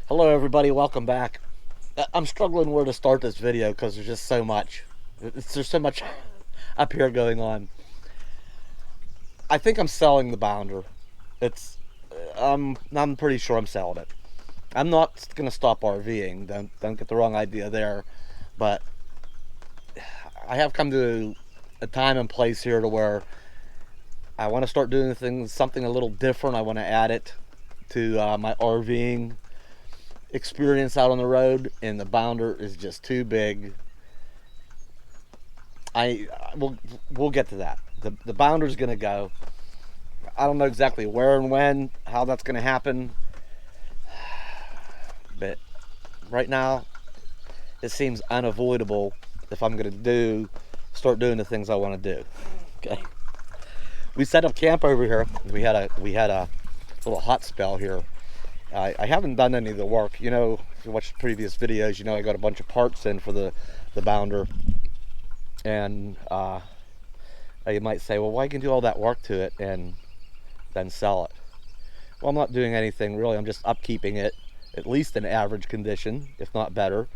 Hello everybody, welcome back. I'm struggling where to start this video because there's just so much. There's so much up here going on. I think I'm selling the Bounder. I'm pretty sure I'm selling it. I'm not gonna stop RVing. Don't get the wrong idea there, but I have come to a time and place here to where I want to start doing something a little different. I want to add it to my RVing experience out on the road, and the Bounder is just too big. We'll get to that. The Bounder's gonna go. I don't know exactly where and when, how that's gonna happen, but right now it seems unavoidable if I'm gonna start doing the things I want to do. Okay. We set up camp over here. We had a little hot spell here. I haven't done any of the work. You know, if you watch the previous videos, you know I got a bunch of parts in for the Bounder. And you might say, well, why can you do all that work to it and then sell it? Well, I'm not doing anything really. I'm just upkeeping it, at least in average condition, if not better.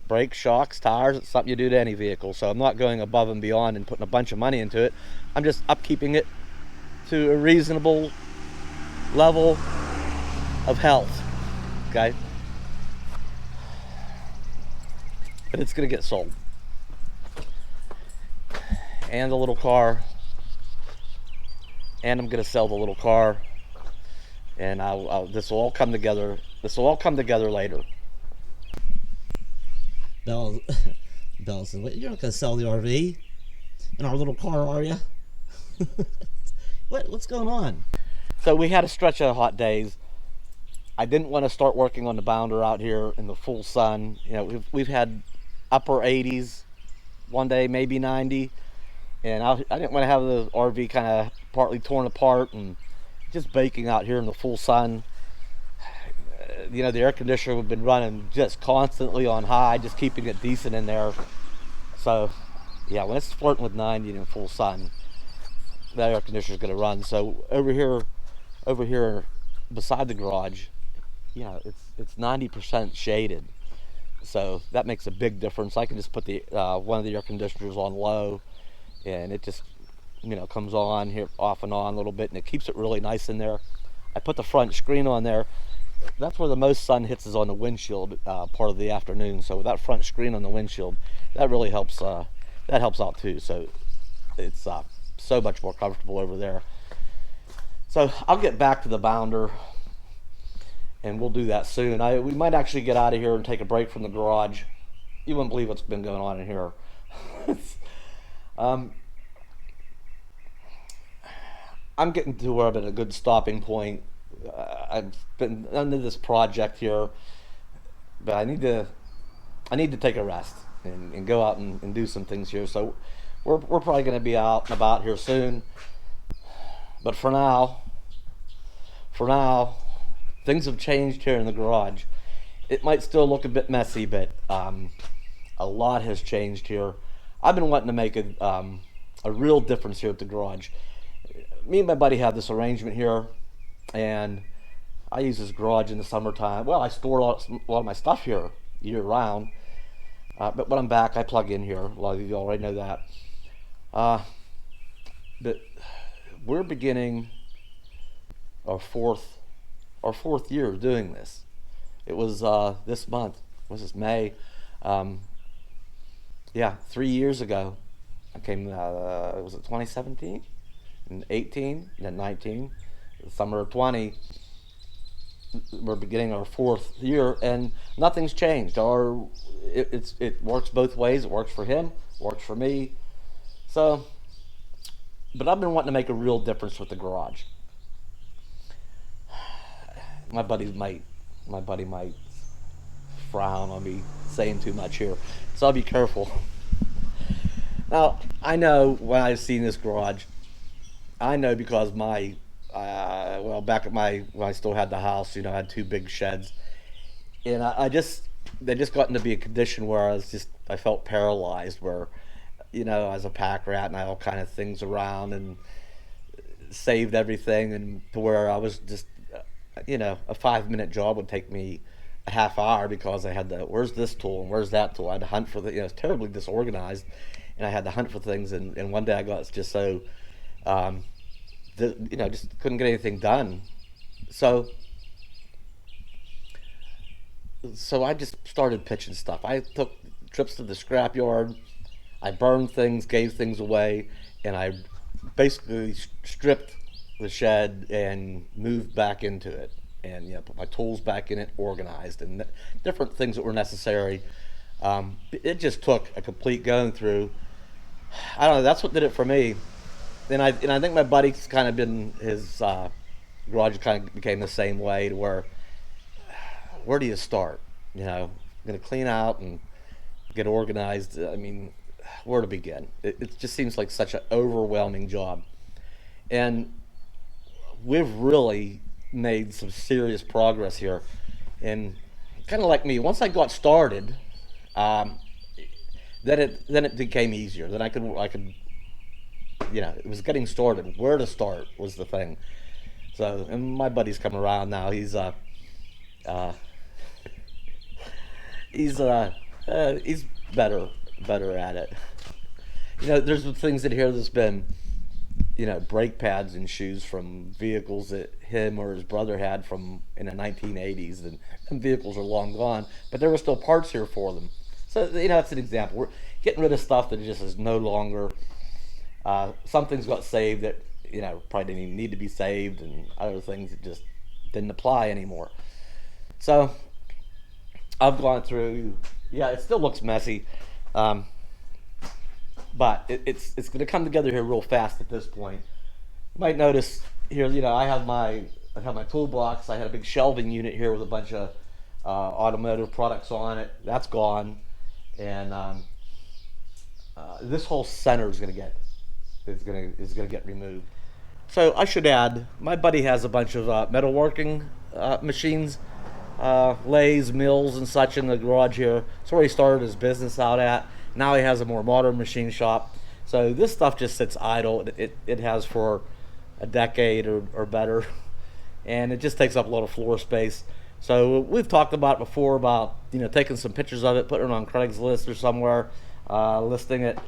Brakes, shocks, tires, it's something you do to any vehicle. So I'm not going above and beyond and putting a bunch of money into it. I'm just upkeeping it to a reasonable level of health, okay? But it's gonna get sold. And the little car, and I'm gonna sell the little car, and this will all come together. This will all come together later. Bell says, "Wait, you're not gonna sell the RV and our little car, are you?" What's going on? So we had a stretch of hot days. I didn't want to start working on the Bounder out here in the full sun. You know, we've had upper 80s one day, maybe 90, and I didn't want to have the RV kind of partly torn apart and just baking out here in the full sun. You know, the air conditioner we've been running just constantly on high, just keeping it decent in there. So yeah, when it's flirting with 90 in full sun, that air conditioner is going to run. So over here beside the garage, you know, it's 90% shaded, so that makes a big difference. I can just put the one of the air conditioners on low, and it just, you know, comes on here off and on a little bit, and it keeps it really nice in there. I put the front screen on there. That's where the most sun hits, is on the windshield part of the afternoon. So with that front screen on the windshield, that really helps. That helps out too. So it's so much more comfortable over there. So I'll get back to the Bounder, and we'll do that soon. We might actually get out of here and take a break from the garage. You wouldn't believe what's been going on in here. I'm getting to where I'm at a good stopping point. I've been under this project here, but I need to take a rest and go out and do some things here. So we're probably going to be out and about here soon. But for now, things have changed here in the garage. It might still look a bit messy, but a lot has changed here. I've been wanting to make a real difference here at the garage. Me and my buddy have this arrangement here, and I use this garage in the summertime. Well, I store a lot of my stuff here year round, but when I'm back, I plug in here. A lot of you already know that. But we're beginning our fourth year of doing this. It was this month. Was this May? Yeah, 3 years ago. I came. Was it 2017? And 18, and then 19, the summer of 20. We're beginning our 4th year, and nothing's changed. It works both ways. It works for him, works for me. So, but I've been wanting to make a real difference with the garage. My buddy might frown on me saying too much here, so I'll be careful. Now, I know when I've seen this garage, I know because well, back at my when I still had the house, I had two big sheds, and I just they just got into be a condition where I felt paralyzed, where I was a pack rat and I had all kind of things around and saved everything, and to where I was just a 5 minute job would take me a half hour because I had to where's this tool and where's that tool. I had to hunt for it's terribly disorganized, and I had to hunt for things. And one day I got just so um, just couldn't get anything done. So so I just started pitching stuff. I took trips to the scrapyard. I burned things, gave things away, and I basically stripped the shed and moved back into it, and put my tools back in it, organized, and different things that were necessary. It just took a complete going through. I don't know. That's what did it for me. And I think my buddy's kind of been his garage kind of became the same way, to where do you start? Going to clean out and get organized. I mean, where to begin? It just seems like such an overwhelming job, and we've really made some serious progress here. And kind of like me, once I got started, um, then it became easier. Then I could it was getting started. Where to start was the thing. So, and my buddy's coming around now. Uh, he's better at it. There's been things in here that's been, brake pads and shoes from vehicles that him or his brother had from in the 1980s, and them vehicles are long gone, but there were still parts here for them. So that's an example. We're getting rid of stuff that just is no longer. Some things got saved that probably didn't even need to be saved, and other things that just didn't apply anymore. So I've gone through. Yeah, it still looks messy, um, but it's going to come together here real fast at this point. You might notice here. I have my toolbox. I had a big shelving unit here with a bunch of automotive products on it. That's gone, and this whole center is going to get removed. So I should add, my buddy has a bunch of metalworking machines, lathes, mills, and such in the garage here. That's where he started his business out at. Now he has a more modern machine shop. So this stuff just sits idle. It has for a decade or better, and it just takes up a lot of floor space. So we've talked about before about taking some pictures of it, putting it on Craigslist or somewhere, listing it,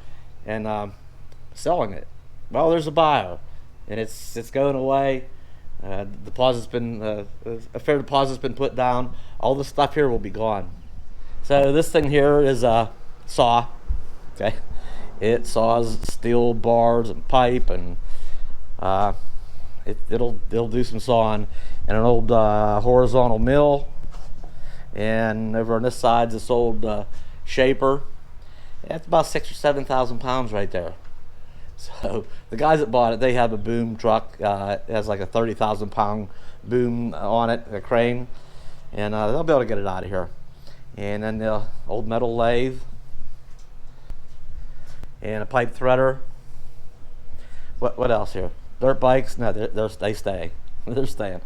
and selling it. Well, there's a buyer, and it's going away. Deposit's been a fair deposit's been put down. All the stuff here will be gone. So this thing here is a saw. Okay, it saws steel bars and pipe, and it'll do some sawing. And an old horizontal mill, and over on this side's this old shaper. That's about 6 or 7 thousand pounds right there. So the guys that bought it, they have a boom truck. It has like a 30,000 pound boom on it, a crane, and they'll be able to get it out of here. And then the old metal lathe and a pipe threader. What else here? Dirt bikes? No, they stay. They're staying.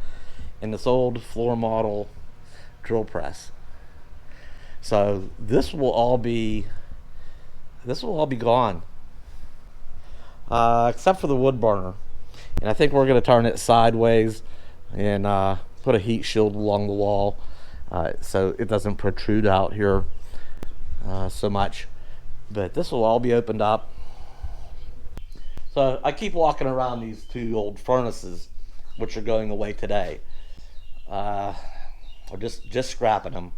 And this old floor model drill press. So this will all be gone, except for the wood burner. And I think we're going to turn it sideways and put a heat shield along the wall, so it doesn't protrude out here so much. But this will all be opened up. So I keep walking around these two old furnaces, which are going away today, or just scrapping them.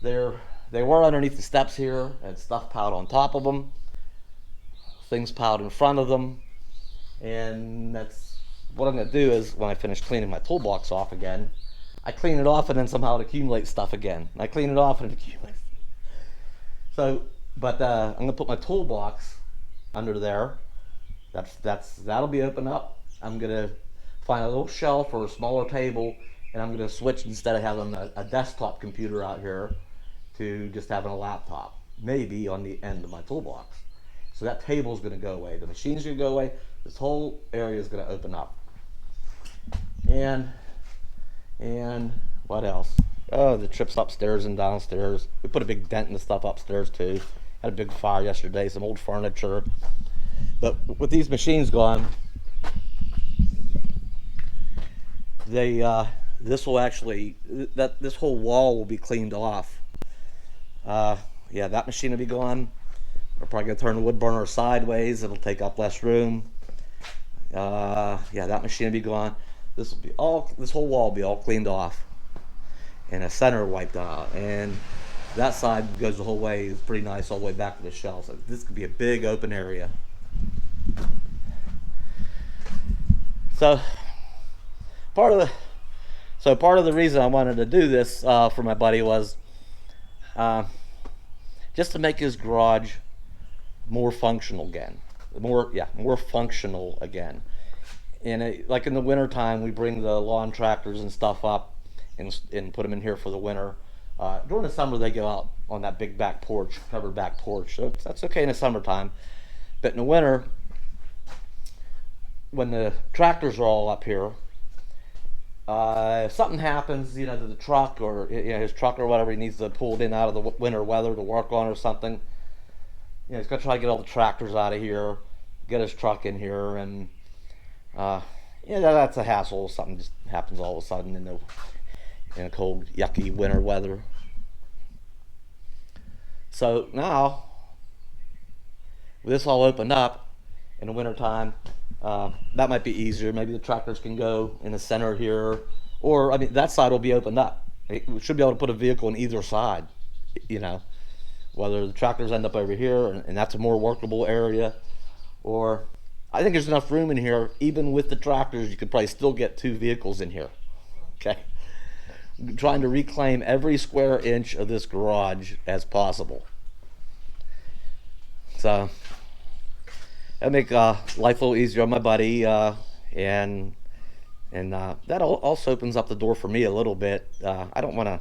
They were underneath the steps here, and stuff piled on top of them, things piled in front of them, and that's what I'm going to do. Is when I finish cleaning my toolbox off again, I clean it off, and then somehow it accumulates stuff again. And I clean it off, and it accumulates. So, but I'm going to put my toolbox under there. That'll be open up. I'm going to find a little shelf or a smaller table, and I'm going to switch, instead of having a desktop computer out here, to just having a laptop, maybe on the end of my toolbox. So that table's going to go away. The machine's going to go away. This whole area is going to open up. And and what else? Oh, the trips upstairs and downstairs. We put a big dent in the stuff upstairs too. Had a big fire yesterday, some old furniture. But with these machines gone, they this will actually that this whole wall will be cleaned off. Yeah, that machine will be gone. We're probably gonna turn the wood burner sideways. It'll take up less room. Yeah, that machine will be gone. This will be all. This whole wall will be all cleaned off, and a center wiped out. And that side goes the whole way. It's pretty nice all the way back to the shelves. So this could be a big open area. So part of the part of the reason I wanted to do this for my buddy was just to make his garage more functional again, more functional again. And like in the wintertime, we bring the lawn tractors and stuff up and put them in here for the winter. During the summer, they go out on that big back porch, covered back porch. So that's okay in the summertime, but in the winter, when the tractors are all up here, if something happens, you know, to the truck or his truck or whatever, he needs to pull it in out of the winter weather to work on or something. He's gonna try to get all the tractors out of here, get his truck in here, and that's a hassle. Something just happens all of a sudden in the cold, yucky winter weather. So now, with this all opened up in the wintertime, that might be easier. Maybe the tractors can go in the center here, or I mean that side will be opened up. We should be able to put a vehicle on either side, you know, whether the tractors end up over here and that's a more workable area, or I think there's enough room in here. Even with the tractors, you could probably still get two vehicles in here. Okay, I'm trying to reclaim every square inch of this garage as possible. So that'll make life a little easier on my buddy, and that also opens up the door for me a little bit. I don't want to.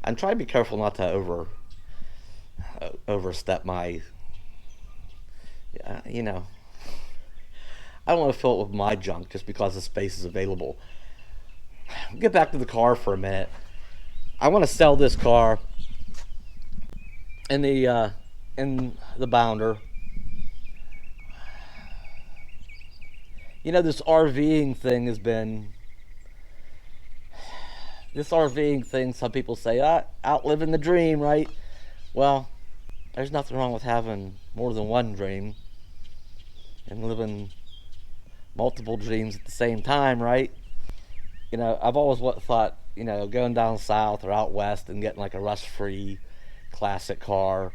I'm trying to be careful not to overstep my. You know, I don't want to fill it with my junk just because the space is available. Get back to the car for a minute. I want to sell this car in the Bounder. You know, this RVing thing has been. This RVing thing, some people say, outliving the dream, right? Well, there's nothing wrong with having more than one dream and living multiple dreams at the same time, right? You know, I've always thought, you know, going down south or out west and getting like a rust-free classic car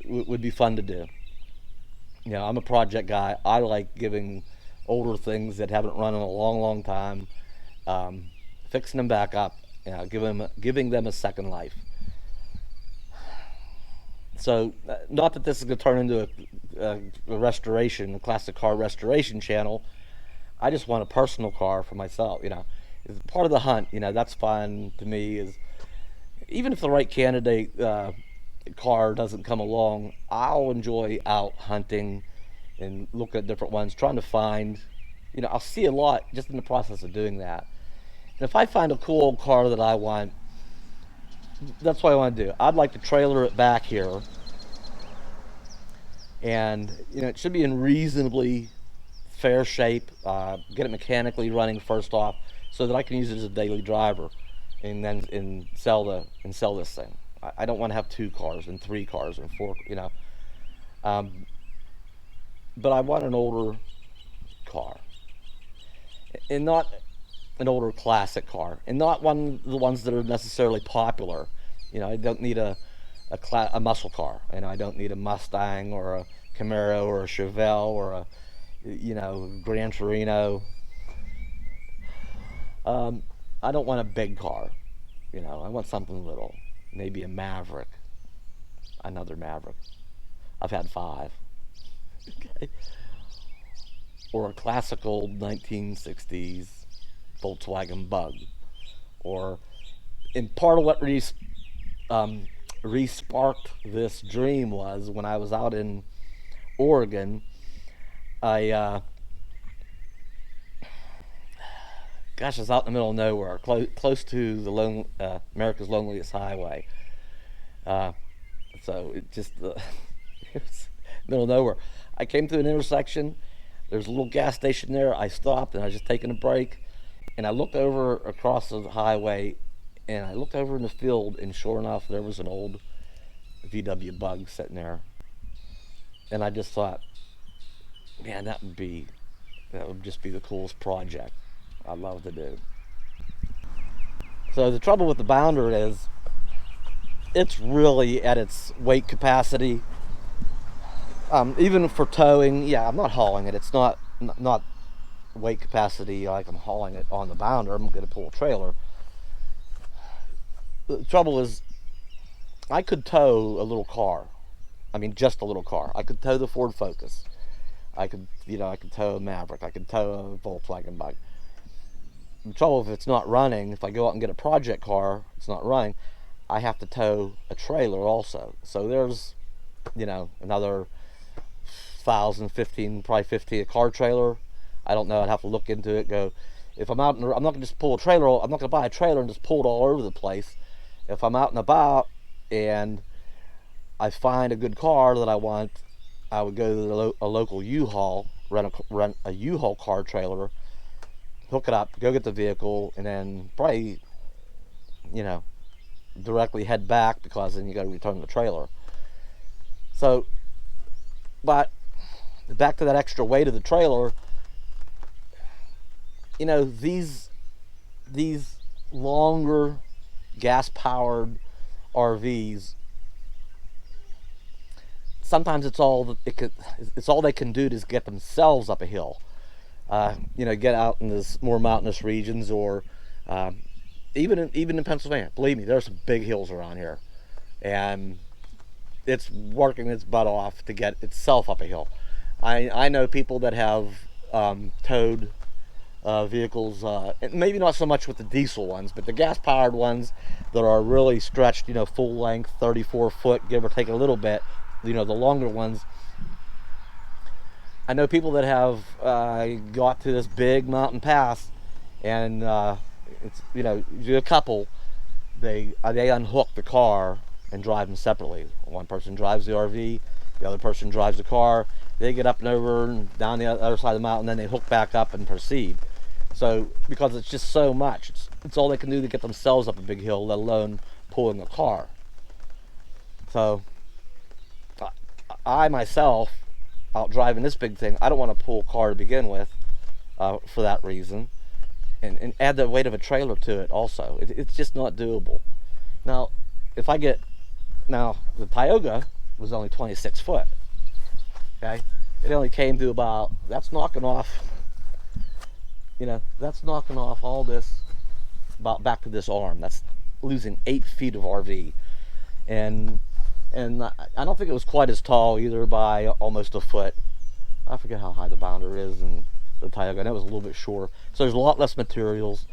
would be fun to do. You know, I'm a project guy. I like giving older things that haven't run in a long, long time, fixing them back up, you know, giving them a second life. So, not that this is going to turn into a restoration, a classic car restoration channel. I just want a personal car for myself. You know, it's part of the hunt. You know, that's fun to me. Is even if the right candidate car doesn't come along, I'll enjoy out hunting and look at different ones, trying to find. You know, I'll see a lot just in the process of doing that. And if I find a cool old car that I want, that's what I want to do. I'd like to trailer it back here, and you know, it should be in reasonably fair shape. Get it mechanically running first off, so that I can use it as a daily driver, and then sell this thing. I don't want to have 2 cars and 3 cars and 4. You know, but I want an older car, and not an older classic car, and not one of the ones that are necessarily popular. You know, I don't need a muscle car. You know, I don't need a Mustang or a Camaro or a Chevelle or a Gran Torino. I don't want a big car. You know, I want something little. Maybe a Maverick. Another Maverick. I've had 5. Okay. Or a classical 1960s Volkswagen Bug. Or, and part of what re-sparked this dream was when I was out in Oregon. I gosh, it's out in the middle of nowhere, close to the America's loneliest highway. Uh, so it just it was middle of nowhere. I came to an intersection. There's a little gas station there. I stopped and I was just taking a break, and I looked over across the highway, and I looked over in the field, and sure enough, there was an old VW Bug sitting there, and I just thought, man, that would just be the coolest project I'd love to do. So the trouble with the Bounder is it's really at its weight capacity. Even for towing, yeah, I'm not hauling it. It's not weight capacity like I'm hauling it on the Bounder. I'm going to pull a trailer. The trouble is, I could tow a little car. I mean, just a little car. I could tow the Ford Focus. I could tow a Maverick. I could tow a Volkswagen Bug. The trouble, if it's not running, if I go out and get a project car, it's not running, I have to tow a trailer also. So there's, another 1,000, probably 50 a car trailer. I don't know. I'd have to look into it. Go, if I'm out, I'm not gonna just pull a trailer. I'm not gonna buy a trailer and just pull it all over the place. If I'm out and about and I find a good car that I want, I would go to a local U-Haul, rent a U-Haul car trailer, hook it up, go get the vehicle, and then probably, directly head back, because then you got to return the trailer. So, but back to that extra weight of the trailer, these longer gas-powered RVs, sometimes it's all they can do to get themselves up a hill. Get out in this more mountainous regions, or even in Pennsylvania. Believe me, there's some big hills around here, and it's working its butt off to get itself up a hill. I know people that have towed vehicles, maybe not so much with the diesel ones, but the gas-powered ones that are really stretched, full length, 34 foot, give or take a little bit, the longer ones. I know people that have got to this big mountain pass, and it's a couple. They unhook the car and drive them separately. One person drives the RV, the other person drives the car. They get up and over and down the other side of the mountain, then they hook back up and proceed. So because it's just so much, it's all they can do to get themselves up a big hill, let alone pulling a car. So I myself, out driving this big thing, I don't want to pull a car to begin with, for that reason, and add the weight of a trailer to it also. It's just not doable. Now, the Tioga was only 26 foot. Okay, it only came to about, that's knocking off all this, about back to this arm. That's losing 8 feet of RV, and I don't think it was quite as tall either, by almost a foot. I forget how high the Bounder is, and the Tioga, and it was a little bit shorter. So there's a lot less materials.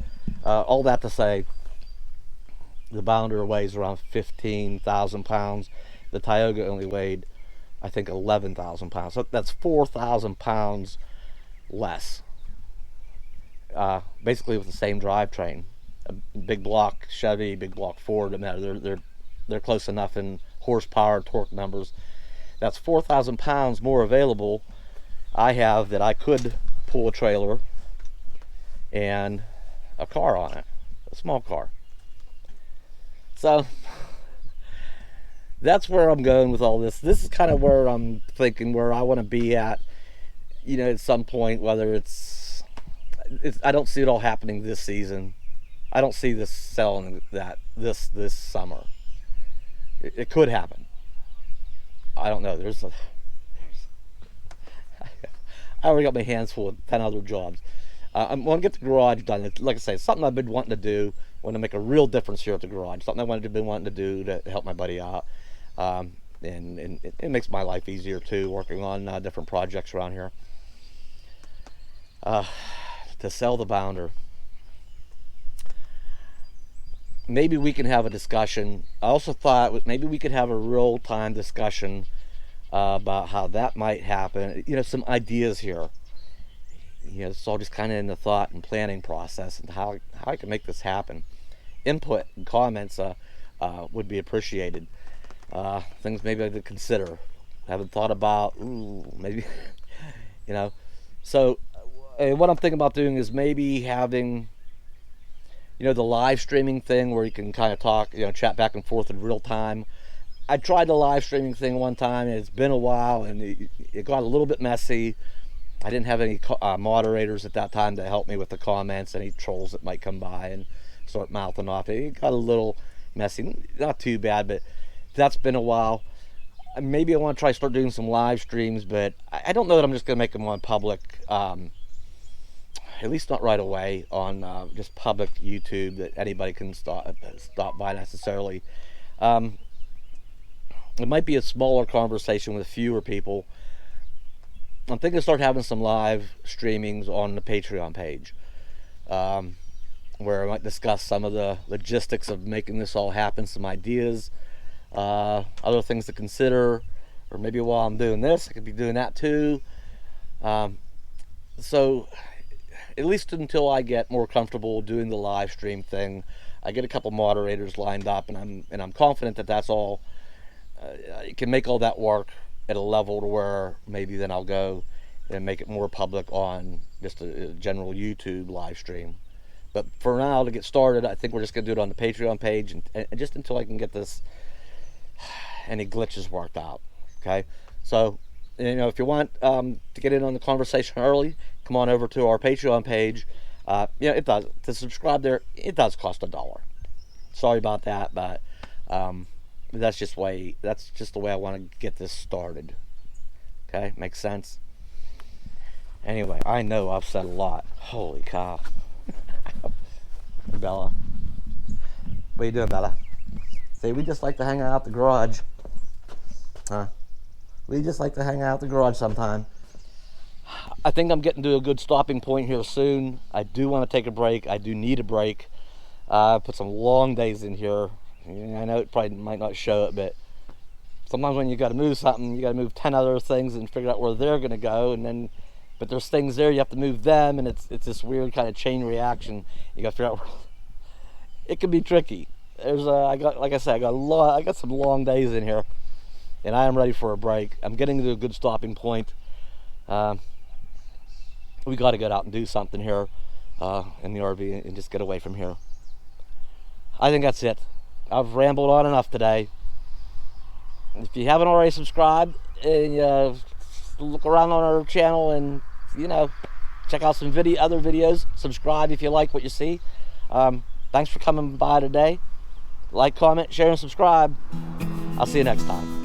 All that to say, the Bounder weighs around 15,000 pounds. The Tioga only weighed, I think, 11,000 pounds. So that's 4,000 pounds less. Basically with the same drivetrain. A big block Chevy, big block Ford, no matter. They're close enough in horsepower, torque numbers. That's 4,000 pounds more available I have that I could pull a trailer and a car on it, a small car. So that's where I'm going with all this. This is kind of where I'm thinking, where I want to be at, at some point, whether it's I don't see it all happening this season. I don't see this selling this summer. It could happen. I don't know. I already got my hands full with 10 other jobs. I'm going to get the garage done. Like I say, it's something I've been wanting to do. I want to make a real difference here at the garage. Something I've been wanting to do to help my buddy out. And it makes my life easier too, working on different projects around here. To sell the Bounder. Maybe we can have a discussion. I also thought maybe we could have a real-time discussion about how that might happen. Some ideas here. it's all just kind of in the thought and planning process and how I can make this happen. Input and comments would be appreciated. Things maybe to consider. Haven't thought about. Ooh, maybe you know. So what I'm thinking about doing is maybe having the live streaming thing where you can kind of talk, chat back and forth in real time. I tried the live streaming thing one time, and it's been a while, and it got a little bit messy. I didn't have any moderators at that time to help me with the comments, any trolls that might come by and start mouthing off. It got a little messy, not too bad, but that's been a while. Maybe I want to try start doing some live streams, but I don't know that I'm just going to make them on public, at least not right away on just public YouTube that anybody can stop by necessarily. It might be a smaller conversation with fewer people. I'm thinking of start having some live streamings on the Patreon page, where I might discuss some of the logistics of making this all happen, some ideas, other things to consider, or maybe while I'm doing this, I could be doing that too. So at least until I get more comfortable doing the live stream thing, I get a couple moderators lined up, and I'm confident that that's all. You can make all that work at a level to where maybe then I'll go and make it more public on just a general YouTube live stream. But for now, to get started, I think we're just going to do it on the Patreon page, and just until I can get this, any glitches worked out. Okay, so if you want to get in on the conversation early, come on over to our Patreon page. It does, to subscribe there, it does cost $1. Sorry about that, but that's just the way I want to get this started. Okay, makes sense. Anyway, I know I've said a lot. Holy cow. Bella, what are you doing, Bella? See, we just like to hang out at the garage. Huh? We just like to hang out at the garage sometime. I think I'm getting to a good stopping point here soon. I do want to take a break. I do need a break. I put some long days in here. I know it probably might not show it, but sometimes when you got to move something, you got to move 10 other things and figure out where they're going to go, but there's things there, you have to move them, and it's this weird kind of chain reaction. You got to figure out where. It can be tricky. I got some long days in here, and I am ready for a break. I'm getting to a good stopping point. We got to get out and do something here in the RV and just get away from here. I think that's it. I've rambled on enough today. If you haven't already subscribed, and look around on our channel and check out some other videos. Subscribe if you like what you see. Thanks for coming by today. Like, comment, share, and subscribe. I'll see you next time.